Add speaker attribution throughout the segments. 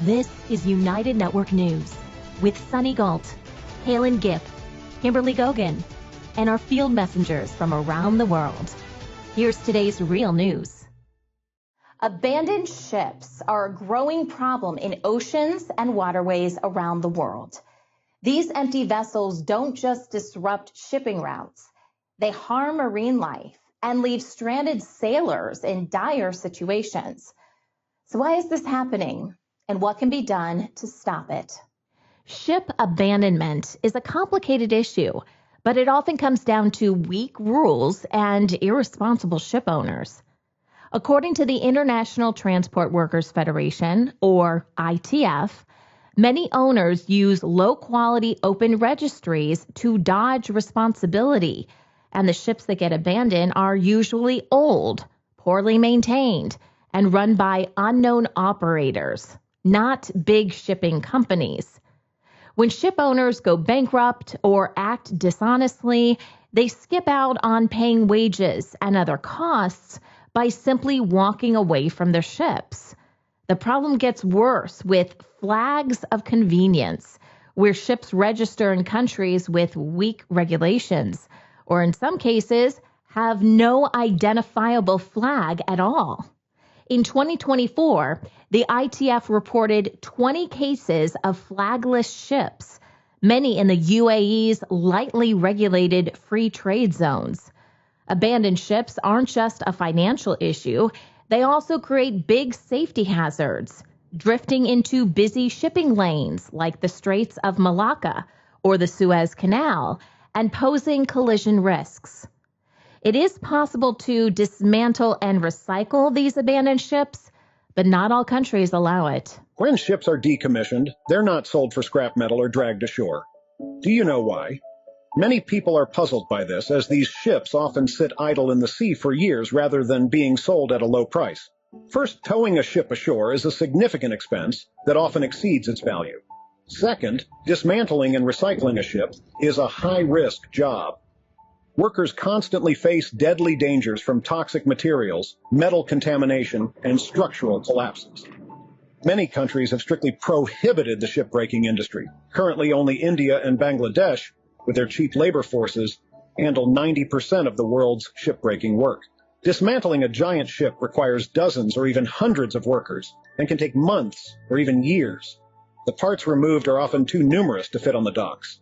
Speaker 1: This is United Network News with Sunny Galt, Calen, Kimberly Gogan, and our field messengers from around the world. Here's today's real news.
Speaker 2: Abandoned ships are a growing problem in oceans and waterways around the world. These empty vessels don't just disrupt shipping routes. They harm marine life and leave stranded sailors in dire situations. So why is this happening, and what can be done to stop it?
Speaker 1: Ship abandonment is a complicated issue, but it often comes down to weak rules and irresponsible ship owners. According to the International Transport Workers Federation, or ITF, many owners use low-quality open registries to dodge responsibility, and the ships that get abandoned are usually old, poorly maintained, and run by unknown operators, not big shipping companies. When ship owners go bankrupt or act dishonestly, they skip out on paying wages and other costs by simply walking away from their ships. The problem gets worse with flags of convenience, where ships register in countries with weak regulations, or in some cases, have no identifiable flag at all. In 2024, the ITF reported 20 cases of flagless ships, many in the UAE's lightly regulated free trade zones. Abandoned ships aren't just a financial issue, they also create big safety hazards, drifting into busy shipping lanes like the Straits of Malacca or the Suez Canal, and posing collision risks. It is possible to dismantle and recycle these abandoned ships, but not all countries allow it.
Speaker 3: When ships are decommissioned, they're not sold for scrap metal or dragged ashore. Do you know why? Many people are puzzled by this, as these ships often sit idle in the sea for years rather than being sold at a low price. First, towing a ship ashore is a significant expense that often exceeds its value. Second, dismantling and recycling a ship is a high-risk job. Workers constantly face deadly dangers from toxic materials, metal contamination, and structural collapses. Many countries have strictly prohibited the shipbreaking industry. Currently, only India and Bangladesh, with their cheap labor forces, handle 90% of the world's shipbreaking work. Dismantling a giant ship requires dozens or even hundreds of workers and can take months or even years. The parts removed are often too numerous to fit on the docks.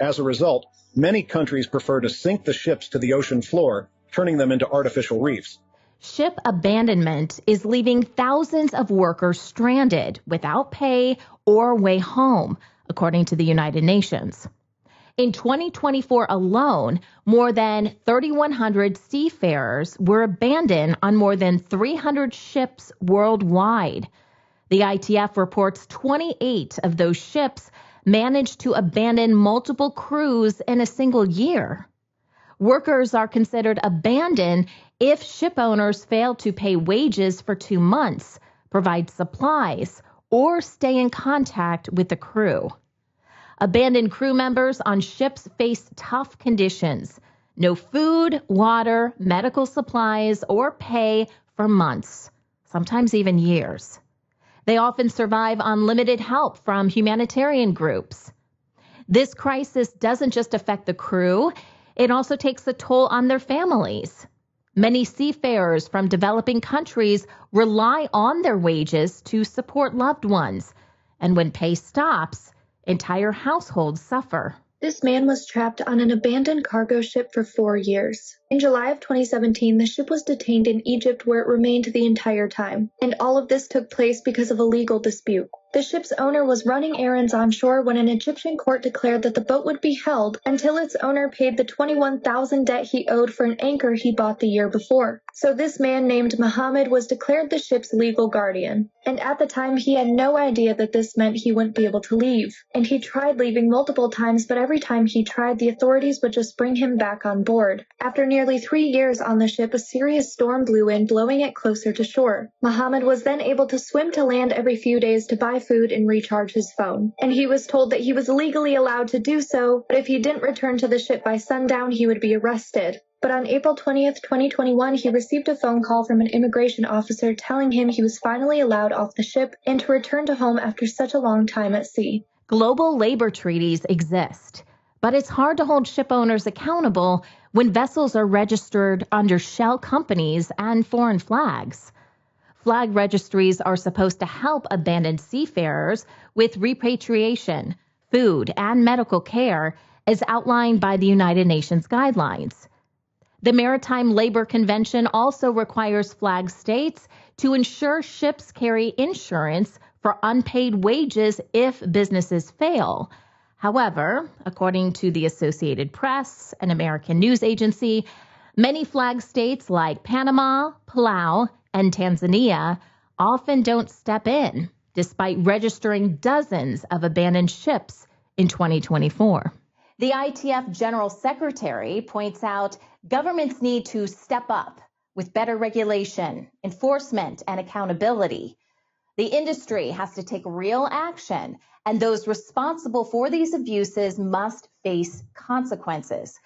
Speaker 3: As a result, many countries prefer to sink the ships to the ocean floor, turning them into artificial reefs.
Speaker 1: Ship abandonment is leaving thousands of workers stranded without pay or way home, according to the United Nations. In 2024 alone, more than 3,100 seafarers were abandoned on more than 300 ships worldwide. The ITF reports 28 of those ships managed to abandon multiple crews in a single year. Workers are considered abandoned if ship owners fail to pay wages for 2 months, provide supplies, or stay in contact with the crew. Abandoned crew members on ships face tough conditions: no food, water, medical supplies, or pay for months, sometimes even years. They often survive on limited help from humanitarian groups. This crisis doesn't just affect the crew, it also takes a toll on their families. Many seafarers from developing countries rely on their wages to support loved ones, and when pay stops, entire households suffer.
Speaker 4: This man was trapped on an abandoned cargo ship for 4 years. In July of 2017, the ship was detained in Egypt, where it remained the entire time. And all of this took place because of a legal dispute. The ship's owner was running errands on shore when an Egyptian court declared that the boat would be held until its owner paid the $21,000 debt he owed for an anchor he bought the year before. So this man named Muhammad was declared the ship's legal guardian. And at the time, he had no idea that this meant he wouldn't be able to leave. And he tried leaving multiple times, but every time he tried, the authorities would just bring him back on board. After nearly 3 years on the ship, a serious storm blew in, blowing it closer to shore. Muhammad was then able to swim to land every few days to buy food and recharge his phone. And he was told that he was legally allowed to do so, but if he didn't return to the ship by sundown, he would be arrested. But on April 20th, 2021, he received a phone call from an immigration officer telling him he was finally allowed off the ship and to return to home after such a long time at sea.
Speaker 1: Global labor treaties exist, but it's hard to hold ship owners accountable when vessels are registered under shell companies and foreign flags. Flag registries are supposed to help abandoned seafarers with repatriation, food, and medical care as outlined by the United Nations guidelines. The Maritime Labor Convention also requires flag states to ensure ships carry insurance for unpaid wages if businesses fail. However, according to the Associated Press, an American news agency, many flag states like Panama, Palau, and Tanzania often don't step in, despite registering dozens of abandoned ships in 2024.
Speaker 2: The ITF General Secretary points out governments need to step up with better regulation, enforcement, and accountability. The industry has to take real action, and those responsible for these abuses must face consequences.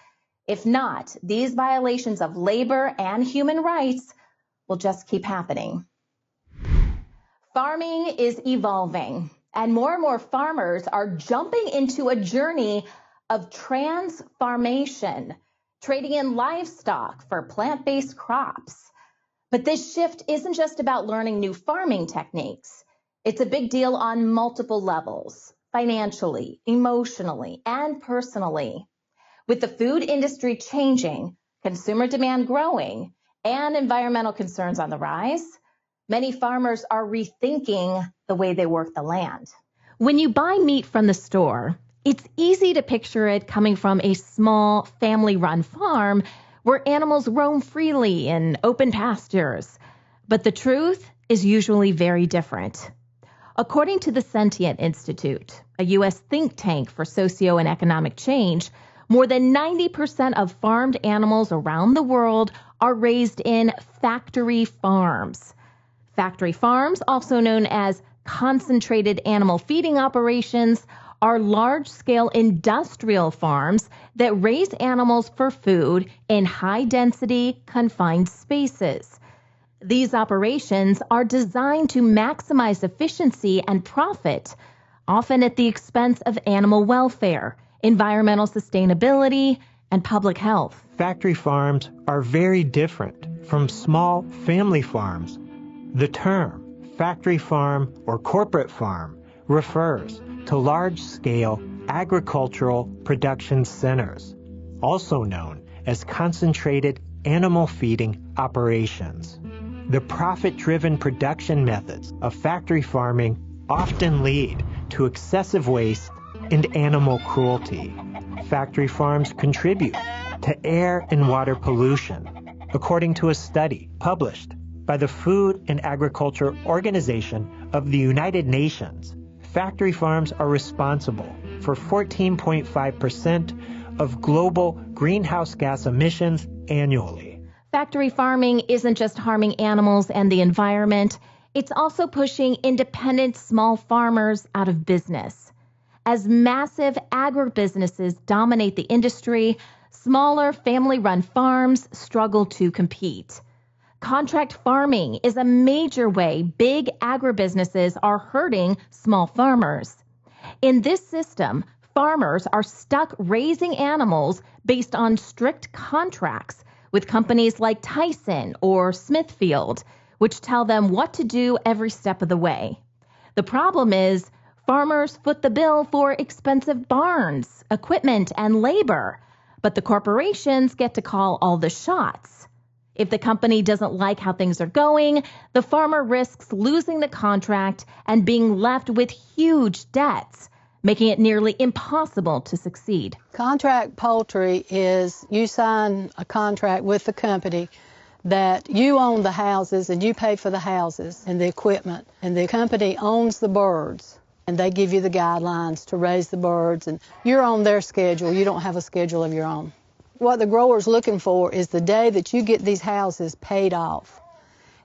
Speaker 2: If not, these violations of labor and human rights will just keep happening. Farming is evolving, and more farmers are jumping into a journey of transfarmation, trading in livestock for plant-based crops. But this shift isn't just about learning new farming techniques. It's a big deal on multiple levels, financially, emotionally, and personally. With the food industry changing, consumer demand growing, and environmental concerns on the rise, many farmers are rethinking the way they work the land.
Speaker 1: When you buy meat from the store, it's easy to picture it coming from a small, family-run farm where animals roam freely in open pastures. But the truth is usually very different. According to the Sentient Institute, a U.S. think tank for socio and economic change, more than 90% of farmed animals around the world are raised in factory farms. Factory farms, also known as concentrated animal feeding operations, are large-scale industrial farms that raise animals for food in high-density, confined spaces. These operations are designed to maximize efficiency and profit, often at the expense of animal welfare, environmental sustainability, and public health.
Speaker 5: Factory farms are very different from small family farms. The term factory farm or corporate farm refers to large-scale agricultural production centers, also known as concentrated animal feeding operations. The profit-driven production methods of factory farming often lead to excessive waste and animal cruelty. Factory farms contribute to air and water pollution, according to a study published by the Food and Agriculture Organization of the United Nations. Factory farms are responsible for 14.5% of global greenhouse gas emissions annually.
Speaker 1: Factory farming isn't just harming animals and the environment, it's also pushing independent small farmers out of business. As massive agribusinesses dominate the industry, smaller family-run farms struggle to compete. Contract farming is a major way big agribusinesses are hurting small farmers. In this system, farmers are stuck raising animals based on strict contracts with companies like Tyson or Smithfield, which tell them what to do every step of the way. The problem is, farmers foot the bill for expensive barns, equipment, and labor, but the corporations get to call all the shots. If the company doesn't like how things are going, the farmer risks losing the contract and being left with huge debts, making it nearly impossible to succeed.
Speaker 6: Contract poultry is you sign a contract with the company that you own the houses and you pay for the houses and the equipment, and the company owns the birds, and they give you the guidelines to raise the birds, and you're on their schedule. You don't have a schedule of your own. What the grower's looking for is the day that you get these houses paid off,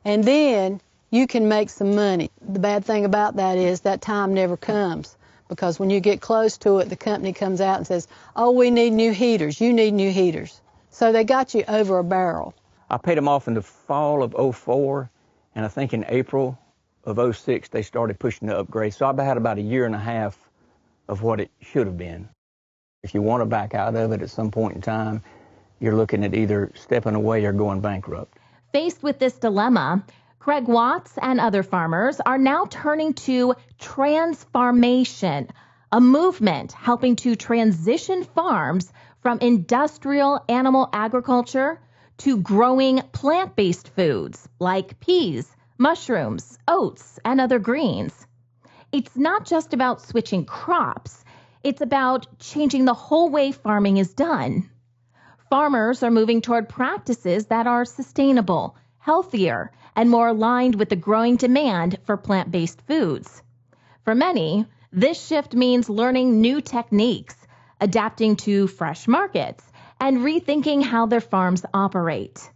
Speaker 6: and then you can make some money. The bad thing about that is that time never comes, because when you get close to it, the company comes out and says, oh, we need new heaters. You need new heaters. So they got you over a barrel.
Speaker 7: I paid them off in the fall of '04, and I think in April of '06 they started pushing the upgrade. So I've had about a year and a half of what it should have been. If you want to back out of it at some point in time, you're looking at either stepping away or going bankrupt.
Speaker 1: Faced with this dilemma, Craig Watts and other farmers are now turning to Transfarmation, a movement helping to transition farms from industrial animal agriculture to growing plant-based foods like peas, mushrooms, oats, and other greens. It's not just about switching crops. It's about changing the whole way farming is done. Farmers are moving toward practices that are sustainable, healthier, and more aligned with the growing demand for plant-based foods. For many, this shift means learning new techniques, adapting to fresh markets, and rethinking how their farms operate.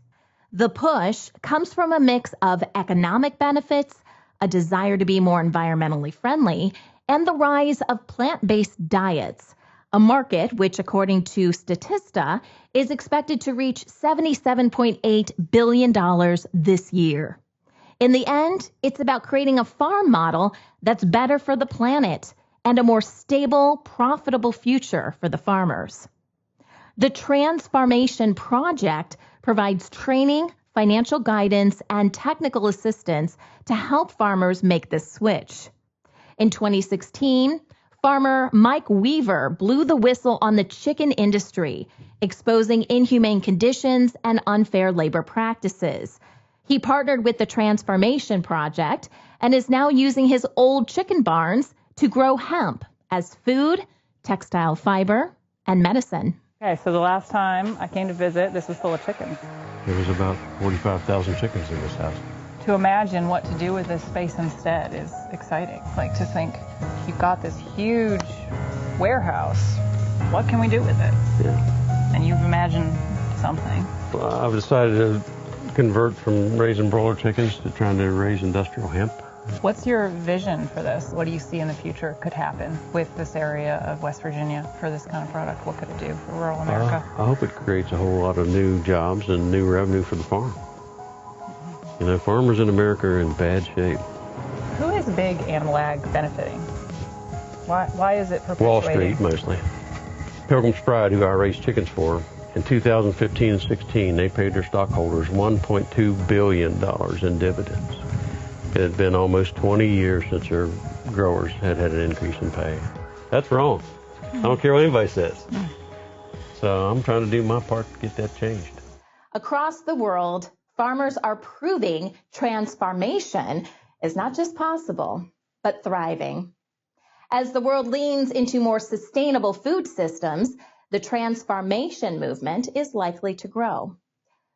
Speaker 1: The push comes from a mix of economic benefits, a desire to be more environmentally friendly, and the rise of plant-based diets, a market which, according to Statista, is expected to reach $77.8 billion this year. In the end, it's about creating a farm model that's better for the planet and a more stable, profitable future for the farmers. The Transfarmation Project provides training, financial guidance, and technical assistance to help farmers make this switch. In 2016, farmer Mike Weaver blew the whistle on the chicken industry, exposing inhumane conditions and unfair labor practices. He partnered with the Transfarmation Project and is now using his old chicken barns to grow hemp as food, textile fiber, and medicine.
Speaker 8: Okay, so the last time I came to visit, this was full of chickens.
Speaker 9: There was about 45,000 chickens in this house.
Speaker 8: To imagine what to do with this space instead is exciting. Like to think, you've got this huge warehouse, what can we do with it?
Speaker 9: Yeah.
Speaker 8: And you've imagined something.
Speaker 9: Well, I've decided to convert from raising broiler chickens to trying to raise industrial hemp.
Speaker 8: What's your vision for this? What do you see in the future could happen with this area of West Virginia for this kind of product? What could it do for rural America?
Speaker 9: I hope it creates a whole lot of new jobs and new revenue for the farm. You know, farmers in America are in bad shape.
Speaker 8: Who is big animal ag benefiting? Why is it perpetuating?
Speaker 9: Wall Street, mostly. Pilgrim's Pride, who I raised chickens for, in 2015 and 16, they paid their stockholders $1.2 billion in dividends. It had been almost 20 years since their growers had had an increase in pay. That's wrong. I don't care what anybody says. So I'm trying to do my part to get that changed.
Speaker 2: Across the world, farmers are proving transformation is not just possible, but thriving. As the world leans into more sustainable food systems, the transformation movement is likely to grow.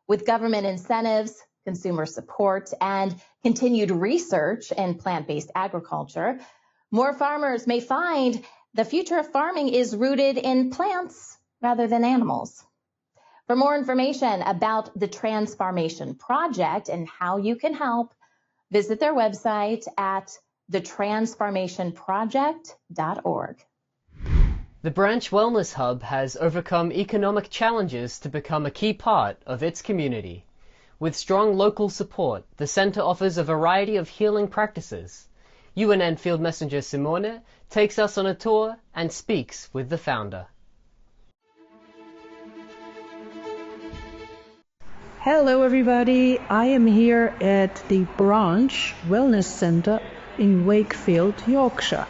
Speaker 2: With government incentives, consumer support, and continued research in plant-based agriculture, more farmers may find the future of farming is rooted in plants rather than animals. For more information about the Transfarmation Project and how you can help, visit their website at thetransfarmationproject.org.
Speaker 10: The Branch Wellness Hub has overcome economic challenges to become a key part of its community. With strong local support, the Center offers a variety of healing practices. UNN Field Messenger Simone takes us on a tour and speaks with the founder.
Speaker 11: Hello everybody, I am here at the Branch Wellness Center in Wakefield, Yorkshire.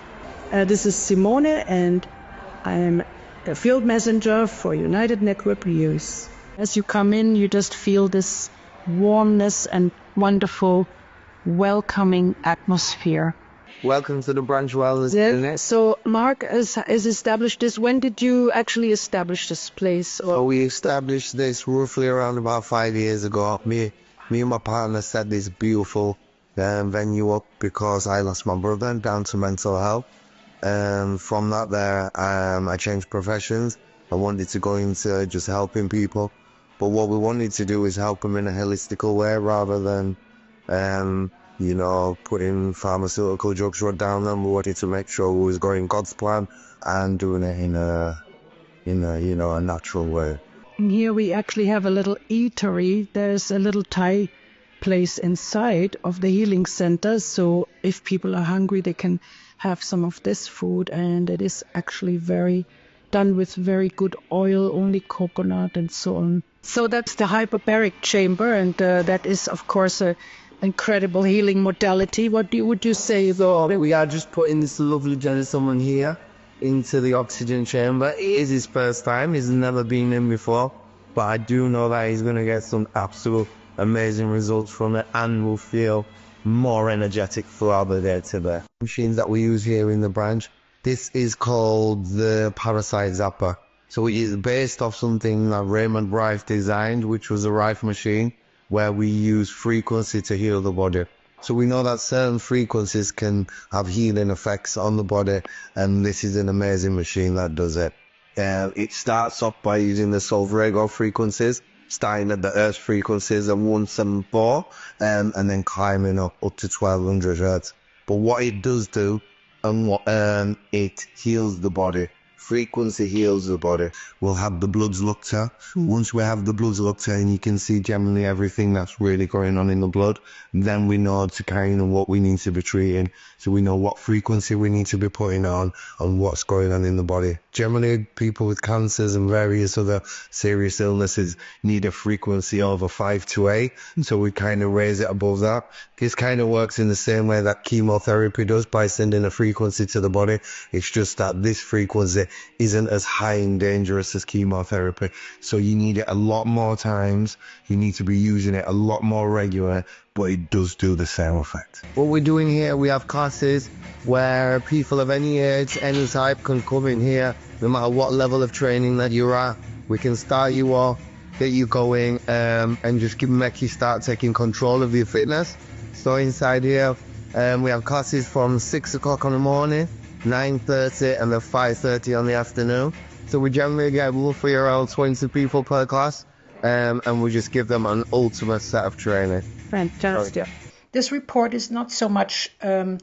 Speaker 11: This is Simone and I'm a field messenger for United Network Youth. As you come in, you just feel this warmness and wonderful, welcoming atmosphere.
Speaker 12: Welcome to the Branch Wellness.
Speaker 11: So Mark has established this. When did you actually establish this place?
Speaker 12: So we established this roughly around about 5 years ago. Me and my partner set this beautiful venue up because I lost my brother down to mental health. From that there, I changed professions. I wanted to go into just helping people. But what we wanted to do is help them in a holistical way rather than, putting pharmaceutical drugs right down them. We wanted to make sure we was going God's plan and doing it in a natural way.
Speaker 11: And here we actually have a little eatery. There's a little Thai place inside of the healing center, so if people are hungry they can have some of this food, and it is actually done with very good oil, only coconut and so on. So that's the hyperbaric chamber, and that is of course a incredible healing modality. What would you say though?
Speaker 12: We are just putting this lovely gentleman here into the oxygen chamber. It is his first time, he's never been in before, but I do know that he's going to get some absolute amazing results from it and will feel more energetic throughout the day today. Machines that we use here in the branch, this is called the Parasite Zapper. So it is based off something that Raymond Rife designed, which was a Rife machine where we use frequency to heal the body. So we know that certain frequencies can have healing effects on the body, and this is an amazing machine that does it. It starts off by using the Solvrego frequencies, starting at the Earth frequencies of 174, and then climbing up to 1200 Hertz. But what it does do, it heals the body. Frequency heals the body. We'll have the bloods looked at. Once we have the bloods looked at and you can see generally everything that's really going on in the blood, then we know to kind of what we need to be treating. So we know what frequency we need to be putting on and what's going on in the body. Generally, people with cancers and various other serious illnesses need a frequency over 5 to 8. So we kind of raise it above that. This kind of works in the same way that chemotherapy does by sending a frequency to the body. It's just that this frequency isn't as high and dangerous as chemotherapy. So you need it a lot more times. You need to be using it a lot more regular, but it does do the same effect. What we're doing here, we have classes where people of any age, any type can come in here, no matter what level of training that you're at. We can start you off, get you going, and just make you start taking control of your fitness. So inside here, we have classes from 6 o'clock in the morning, 9:30 and then 5:30 on the afternoon. So we generally get roughly around 20 people per class, and we just give them an ultimate set of training.
Speaker 11: Fantastic.
Speaker 13: This report is not so much an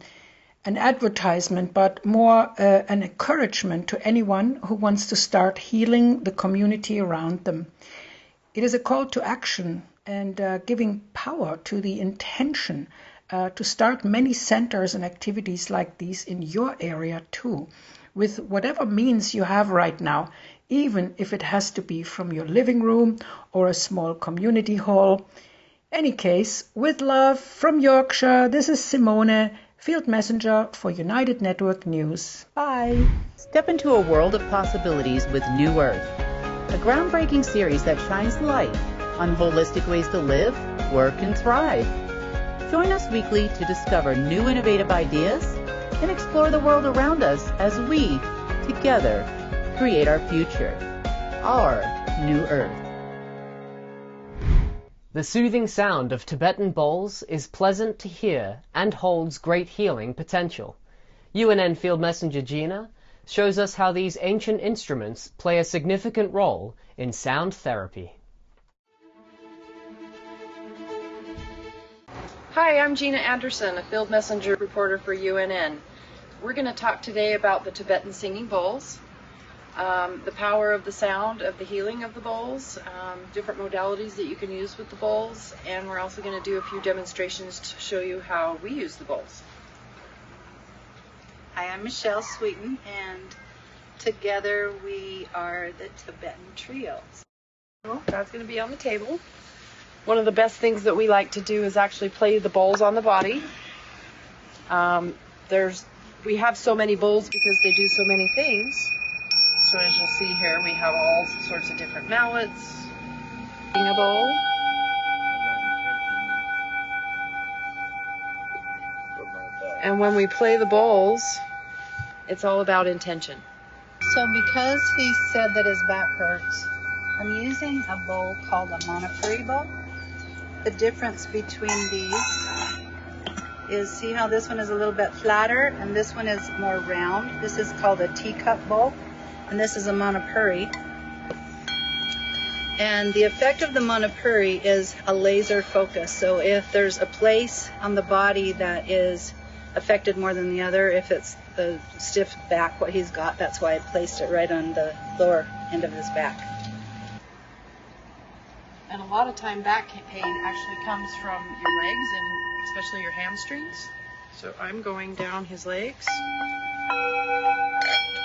Speaker 13: advertisement, but more an encouragement to anyone who wants to start healing the community around them. It is a call to action and giving power to the intention to start many centers and activities like these in your area too, with whatever means you have right now, even if it has to be from your living room or a small community hall. Any case, with love from Yorkshire, this is Simone, Field Messenger for United Network News. Bye.
Speaker 14: Step into a world of possibilities with New Earth, a groundbreaking series that shines light on holistic ways to live, work, and thrive. Join us weekly to discover new innovative ideas and explore the world around us as we, together, create our future, our New Earth.
Speaker 10: The soothing sound of Tibetan bowls is pleasant to hear and holds great healing potential. UNN Field Messenger Gina shows us how these ancient instruments play a significant role in sound therapy.
Speaker 15: Hi, I'm Gina Anderson, a Field Messenger reporter for UNN. We're going to talk today about the Tibetan singing bowls, the power of the sound, of the healing of the bowls, different modalities that you can use with the bowls, and we're also going to do a few demonstrations to show you how we use the bowls.
Speaker 16: Hi, I'm Michelle Sweeten, and together we are the Tibetan Trios.
Speaker 15: Well, that's going to be on the table. One of the best things that we like to do is actually play the bowls on the body. We have so many bowls because they do so many things. So as you'll see here, we have all sorts of different mallets. A bowl. And when we play the bowls, it's all about intention.
Speaker 16: So because he said that his back hurts, I'm using a bowl called a Manipuri bowl. The difference between these is, see how this one is a little bit flatter and this one is more round. This is called a teacup bowl, and this is a Manipuri. And the effect of the Manipuri is a laser focus. So if there's a place on the body that is affected more than the other, if it's the stiff back, what he's got, that's why I placed it right on the lower end of his back.
Speaker 15: And a lot of time back pain actually comes from your legs and especially your hamstrings. So I'm going down his legs to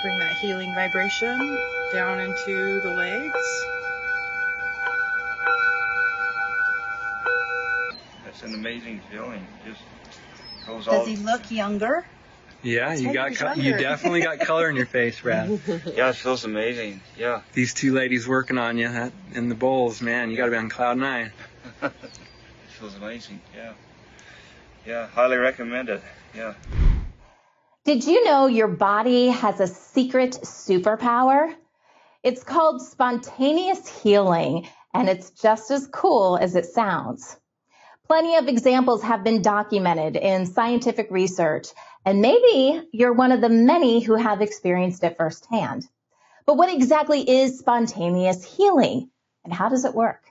Speaker 15: bring that healing vibration down into the legs.
Speaker 17: That's an amazing feeling. Just goes
Speaker 16: Does he look younger?
Speaker 18: Yeah, you definitely got color in your face, Brad.
Speaker 17: Yeah, it feels amazing. Yeah.
Speaker 18: These two ladies working on you in the bowls, man, you got to be on cloud 9.
Speaker 17: It feels amazing. Yeah. Yeah, highly recommend it. Yeah.
Speaker 2: Did you know your body has a secret superpower? It's called spontaneous healing, and it's just as cool as it sounds. Plenty of examples have been documented in scientific research, and maybe you're one of the many who have experienced it firsthand. But what exactly is spontaneous healing, and how does it work?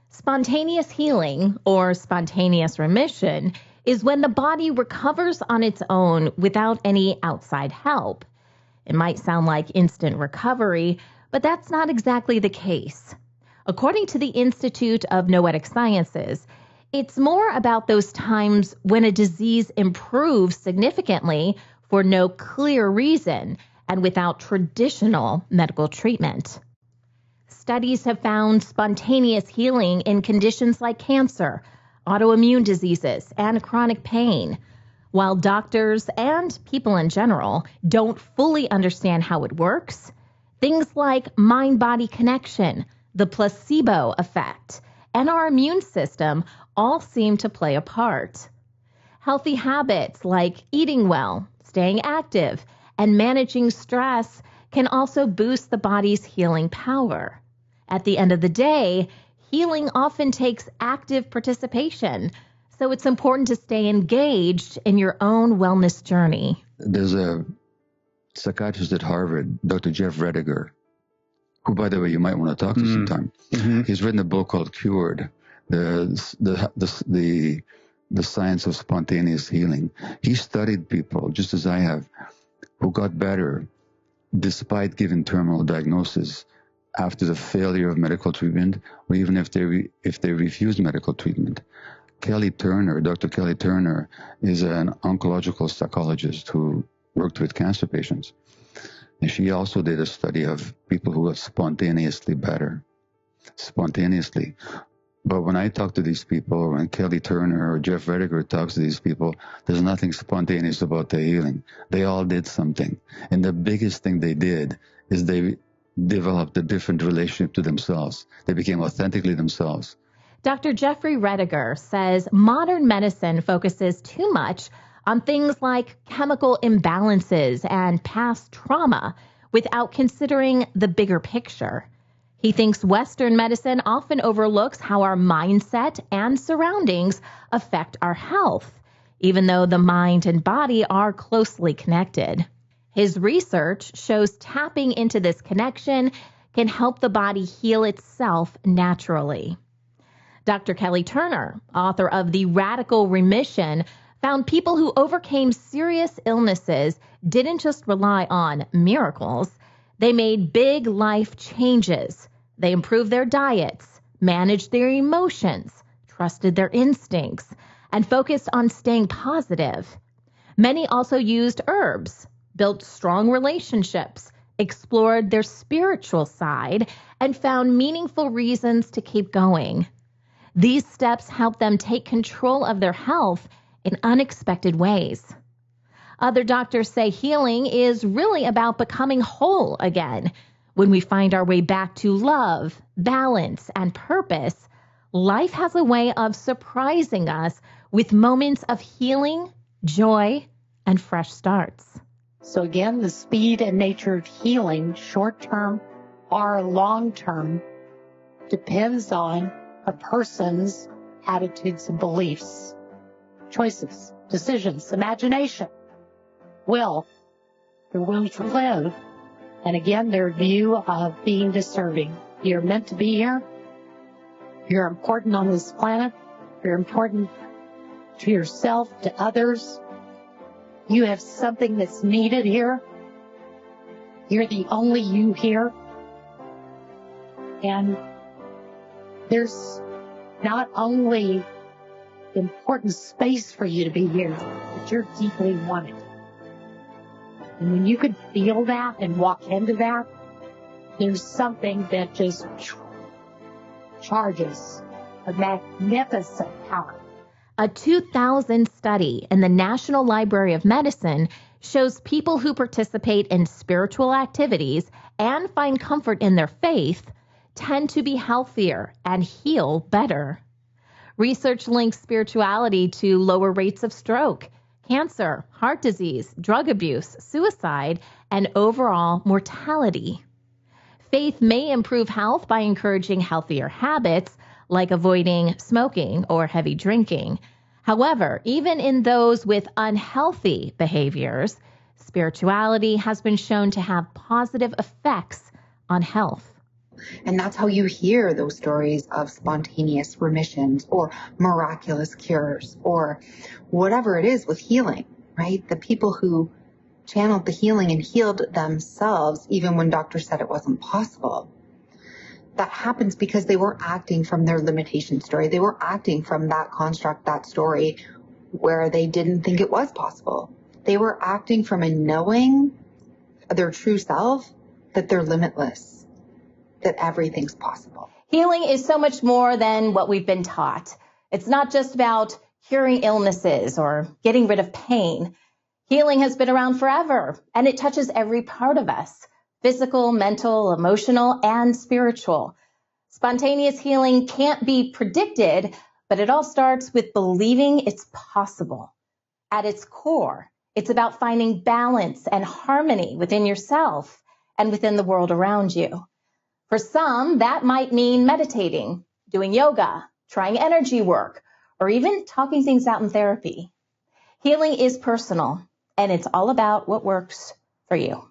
Speaker 1: Spontaneous healing, or spontaneous remission, is when the body recovers on its own without any outside help. It might sound like instant recovery, but that's not exactly the case. According to the Institute of Noetic Sciences, it's more about those times when a disease improves significantly for no clear reason and without traditional medical treatment. Studies have found spontaneous healing in conditions like cancer, autoimmune diseases, and chronic pain. While doctors and people in general don't fully understand how it works, things like mind-body connection, the placebo effect, and our immune system all seem to play a part. Healthy habits like eating well, staying active, and managing stress can also boost the body's healing power. At the end of the day, healing often takes active participation, so it's important to stay engaged in your own wellness journey.
Speaker 19: There's a psychiatrist at Harvard, Dr. Jeff Rediger, who, by the way, you might want to talk to sometime. Mm-hmm. He's written a book called Cured, the science of spontaneous healing. He studied people, just as I have, who got better despite giving terminal diagnosis after the failure of medical treatment, or even if they refused medical treatment. Dr. Kelly Turner, is an oncological psychologist who worked with cancer patients. And she also did a study of people who got spontaneously better. Spontaneously. But when I talk to these people, or when Kelly Turner or Jeff Rediger talks to these people, there's nothing spontaneous about their healing. They all did something. And the biggest thing they did is they developed a different relationship to themselves. They became authentically themselves.
Speaker 1: Dr. Jeffrey Rediger says modern medicine focuses too much on things like chemical imbalances and past trauma without considering the bigger picture. He thinks Western medicine often overlooks how our mindset and surroundings affect our health, even though the mind and body are closely connected. His research shows tapping into this connection can help the body heal itself naturally. Dr. Kelly Turner, author of The Radical Remission, found people who overcame serious illnesses didn't just rely on miracles. They made big life changes. They improved their diets, managed their emotions, trusted their instincts, and focused on staying positive. Many also used herbs, built strong relationships, explored their spiritual side, and found meaningful reasons to keep going. These steps help them take control of their health in unexpected ways. Other doctors say healing is really about becoming whole again. When we find our way back to love, balance, and purpose, life has a way of surprising us with moments of healing, joy, and fresh starts.
Speaker 20: So again, the speed and nature of healing, short-term or long-term, depends on a person's attitudes and beliefs, choices, decisions, imagination, will, their will to live, and again, their view of being deserving. You're meant to be here. You're important on this planet. You're important to yourself, to others. You have something that's needed here. You're the only you here. And there's not only important space for you to be here, but you're deeply wanted. And when you can feel that and walk into that, there's something that just charges a magnificent power.
Speaker 1: A 2000 study in the National Library of Medicine shows people who participate in spiritual activities and find comfort in their faith tend to be healthier and heal better. Research links spirituality to lower rates of stroke, cancer, heart disease, drug abuse, suicide, and overall mortality. Faith may improve health by encouraging healthier habits, like avoiding smoking or heavy drinking. However, even in those with unhealthy behaviors, spirituality has been shown to have positive effects on health.
Speaker 21: And that's how you hear those stories of spontaneous remissions or miraculous cures or whatever it is with healing, right? The people who channeled the healing and healed themselves even when doctors said it wasn't possible. That happens because they were acting from their limitation story. They were acting from that construct, that story where they didn't think it was possible. They were acting from a knowing their true self that they're limitless, that everything's possible.
Speaker 2: Healing is so much more than what we've been taught. It's not just about curing illnesses or getting rid of pain. Healing has been around forever, and it touches every part of us. Physical, mental, emotional, and spiritual. Spontaneous healing can't be predicted, but it all starts with believing it's possible. At its core, it's about finding balance and harmony within yourself and within the world around you. For some, that might mean meditating, doing yoga, trying energy work, or even talking things out in therapy. Healing is personal, and it's all about what works for you.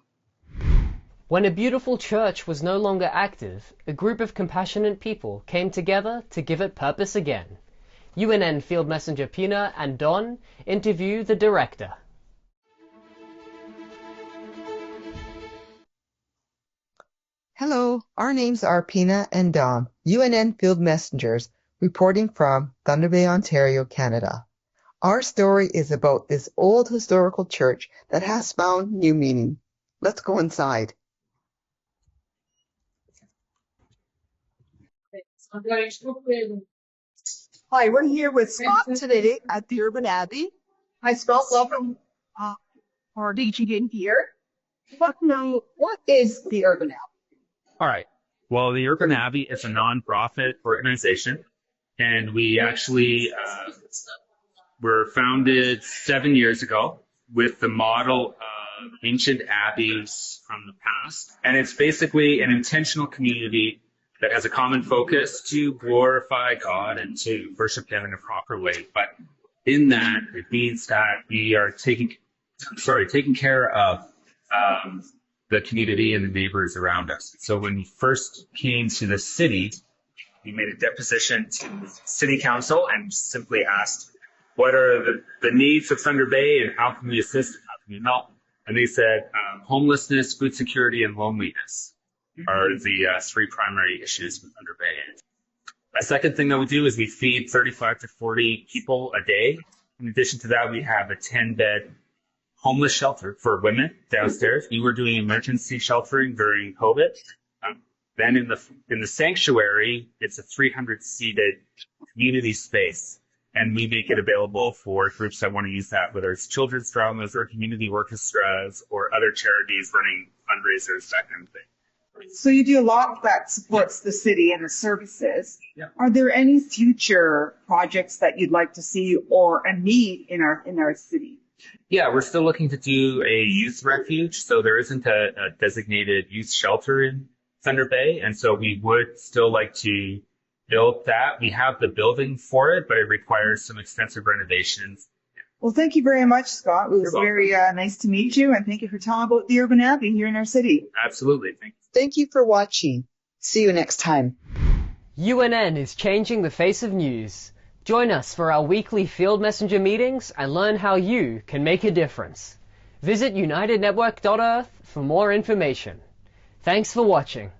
Speaker 10: When a beautiful church was no longer active, a group of compassionate people came together to give it purpose again. UNN Field Messenger Pina and Don interview the director.
Speaker 22: Hello, our names are Pina and Don, UNN Field Messengers, reporting from Thunder Bay, Ontario, Canada. Our story is about this old historical church that has found new meaning. Let's go inside.
Speaker 23: Hi, we're here with Scott today at the Urban Abbey. Hi, Scott. Welcome for DG in here. But now, what is the Urban Abbey?
Speaker 24: All right. Well, the Urban Abbey is a non-profit organization, and we actually were founded 7 years ago with the model of ancient abbeys from the past. And it's basically an intentional community that has a common focus to glorify God and to worship Him in a proper way. But in that, it means that we are taking care of the community and the neighbors around us. So when we first came to the city, we made a deposition to the city council and simply asked, what are the needs of Thunder Bay and how can we assist and how can we help? And they said homelessness, food security, and loneliness are the three primary issues with Thunder Bay. A second thing that we do is we feed 35 to 40 people a day. In addition to that, we have a 10-bed homeless shelter for women downstairs. We were doing emergency sheltering during COVID. Then in the sanctuary, it's a 300-seated community space, and we make it available for groups that want to use that, whether it's children's dramas or community orchestras or other charities running fundraisers, that kind of thing.
Speaker 23: So you do a lot that supports the city and the services. Yeah. Are there any future projects that you'd like to see or a need in our city?
Speaker 24: Yeah, we're still looking to do a youth refuge. So there isn't a designated youth shelter in Thunder Bay. And so we would still like to build that. We have the building for it, but it requires some extensive renovations.
Speaker 23: Well, thank you very much, Scott. It was very nice to meet you, and thank you for telling about the Urban Abbey here in our city.
Speaker 24: Absolutely. Thank you.
Speaker 23: Thank you for watching. See you next time.
Speaker 10: UNN is changing the face of news. Join us for our weekly Field Messenger meetings and learn how you can make a difference. Visit unitednetwork.earth for more information. Thanks for watching.